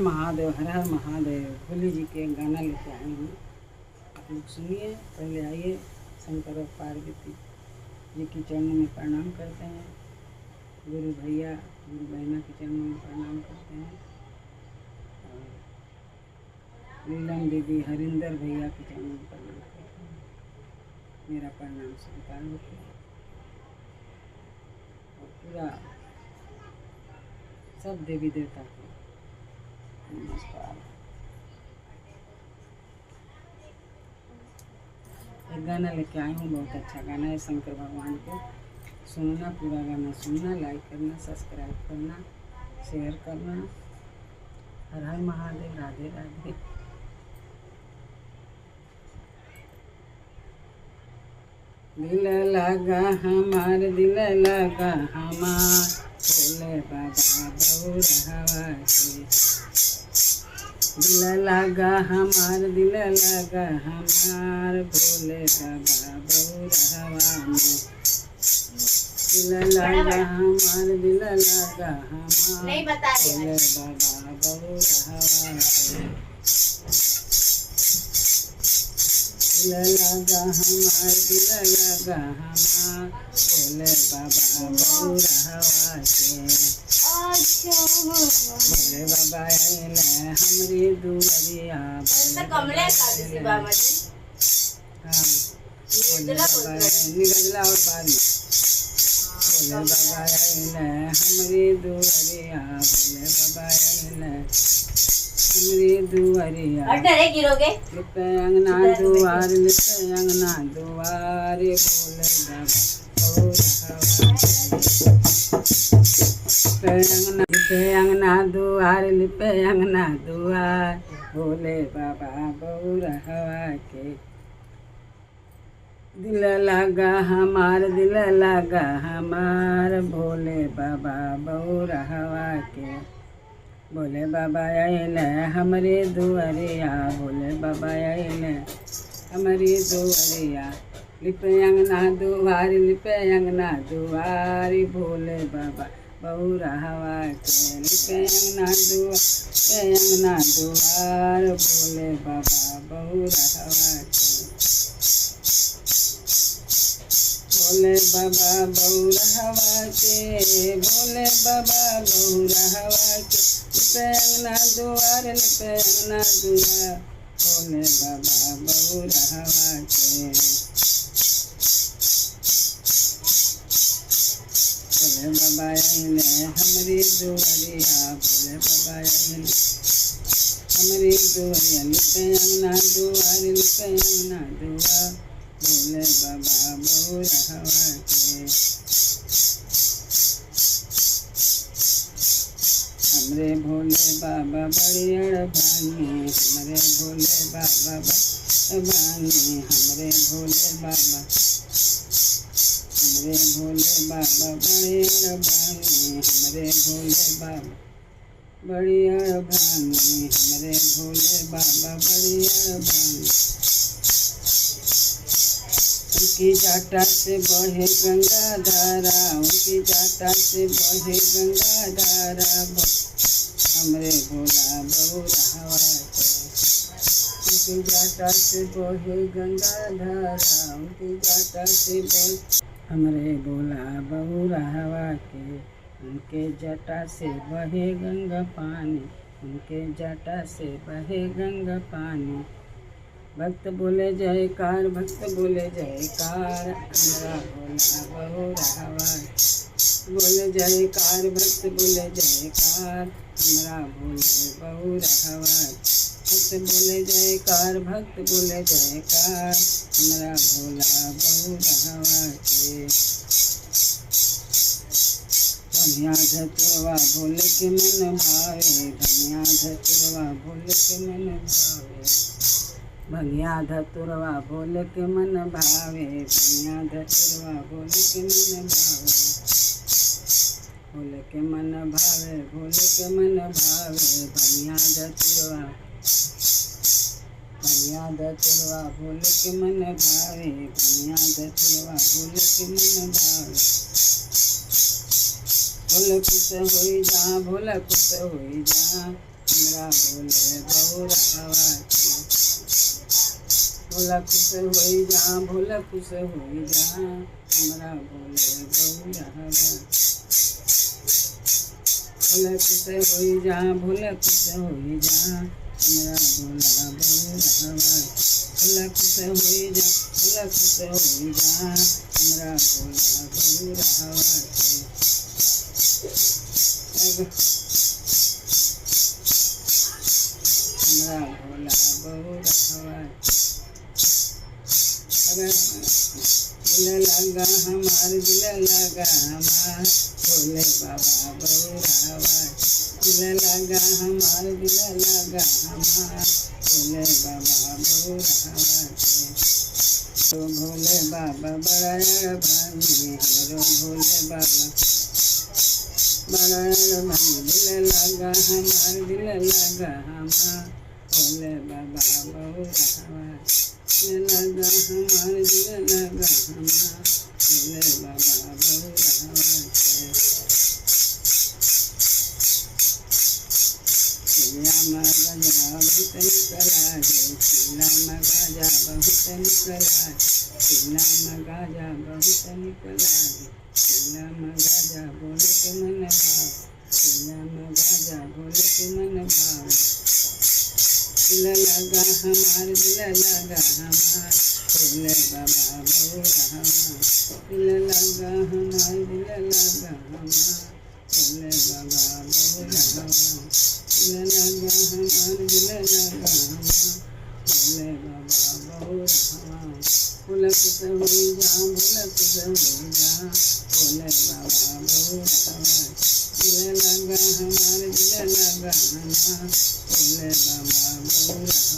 महादेव, हर हर महादेव। भोले जी के गाना लेके आई हूँ, आप लोग सुनिए। पहले आइए, शंकर और पार्वती जी के चरणों में प्रणाम करते हैं। गुरु भैया गुरु बहना के चरणों में प्रणाम करते हैं। और नीलम दीदी हरिंदर भैया के चरणों में प्रणाम करते हैं। मेरा प्रणाम स्वीकार होते हैं और पूरा सब देवी देवता को नमस्कार। एक गाना लेके आई हूँ, बहुत अच्छा गाना है शंकर भगवान को। सुनना, पूरा गाना सुनना, लाइक करना, सब्सक्राइब करना, शेयर करना। हर हर महादेव, राधे राधे। दिल लगा हमार, दिल लगा हमार, भोले बाबा बउरहवा के। दिल लगा हमार, दिल लगा हमार, भोले बाबा बउरहवा में। दिल लगा हमार, दिल लगा हमार, भोले बाबा बउरहवा के। दिल लगा हमार, दिल लगा हमार, भोले बाबा बउरहवा के। भोले बाबा आइले हमरी दुआरिया, भोले बाबा आइले। हाँ, भोले बाबा निगजला और बाद में। भोले बाबा आइले हमरी दुआरिया, भोले बाबा आइले हमरी दुआरिया। लिपे अंगना दुआर, लिपे अंगना दुआर, भोले बाबा लिपे अंगना दुआर, लिपे अंगना दुआर, भोले बाबा बउरहवा के। दिल लगा हमार, दिल लगा हमार, भोले बाबा बउरहवा के। भोले बाबा आइले हमरे दुआरिया, भोले बाबा आइले हमरी दुआरिया। लिपे अंगना दुआर, लिपे अंगना दुआर, भोले बाबा बउरहवा के। लिपे अंगना दुआर, भोले बाबा बउरहवा के। भोले बाबा बउरहवा के, भोले बाबा बउरहवा के। लिपे अंगना दुआर, लिपे अंगना दुआर, भोले बाबा बउरहवा के। भोले बाबा आइले हमरी दुआरिया, भोले बाबा आइले हमरी दुआरिया। लिपे अंगना दुआर, लिपे अंगना दुआर, भोले बाबा बउरहवा के। हमरे भोले बाबा बड़ी अड़भानी, हमरे भोले बाबा बड़भानी, हमरे भोले बाबा, हमरे भोले बाबा बड़ी अड़भानी, हमरे भोले बाबा बड़ी अड़भानी, हमरे भोले बाबा बड़ी अड़भानी। उनकी जाटा से बहे गंगा धारा, उनकी जाटा से बहे गंगा धारा, हमरे भोला बउरहवा के। उनकी जाटा से बहे गंगा धारा, उनकी जाटा से बहे हमरे भोला बउरहवा के। उनके जटा से बहे गंगा पानी, उनके जटा से बहे गंगा पानी। भक्त बोले जयकार, भक्त बोले जयकार, हमरा भोला बउरहवा के। बोले जयकार, भक्त बोले जयकार, हमरा भोले बउरहवा के। भक्त बोले जयकार, भक्त बोले जयकार, हमरा भोला बउरहवा के। धनिया धतुरवा भोले के मन भावे, धनिया धतुरवा भोले के मन भावे, भंगिया धतुरवा भोले के मन भावे, भंगिया धतुरवा भोले के मन भावे। भोले के मन भावे, भोले के मन भावे, भंगिया धतुरवा, भंगिया धतुरवा भोले के मन भावे, भंगिया धतुरवा भोले के मन भावे। भोले खुश होई जा, भोला खुश होई जा, हमरा भोले बौरहवा के। भोला खुश होई जा, भोला खुश होई जा, हमरा भोले बौरहवा। भोला खुश होई जा, भोला खुश होई जा, हमरा भोला बौरहवा। भोला खुश होई जा, भोला खुश होई जा, हमरा भोला बौरहवा के। हमरा भोला बौरहवा के। अगर दिल लगा हमार, दिल लगा हमार, भोले बाबा बौरहवा। दिल लगा हमार, दिल लगा हमार, भोले बाबा बौरहवा के। तो भोले बाबा बड़ा भानी, हमरो भोले बाबा बड़ा भानी। दिल लगा हमार, दिल लगा हमार, भोले बाबा बौरहवा। दिल लगा हमार, दिल लगा हमार, भोले बाबा बौरहवा के। चिल्ला में गजा बहुत निकला गे, चिल्ला में गजा बहुत निकला, चिल्ला में गजा बहुत निकला गे। चिल्ला में गजा बोले के मन भाव, चिल्ला में गजा बोले के मन भाव। दिल लगा हमार, दिल लगा हमार, भोले बाबा बौरहवा। दिल लगा हमार, दिल लगा हमार, भोले बाबा बौरहवा। दिल लगा हमार, दिल लगा हमार, भोले बाबा बौरहवा। भोला खुश होई जा, भोला खुश होई जा, भोले बाबा बौरहवा। दिल लगा हमार, दिल लगा हमार, भोले बाबा बौरहवा।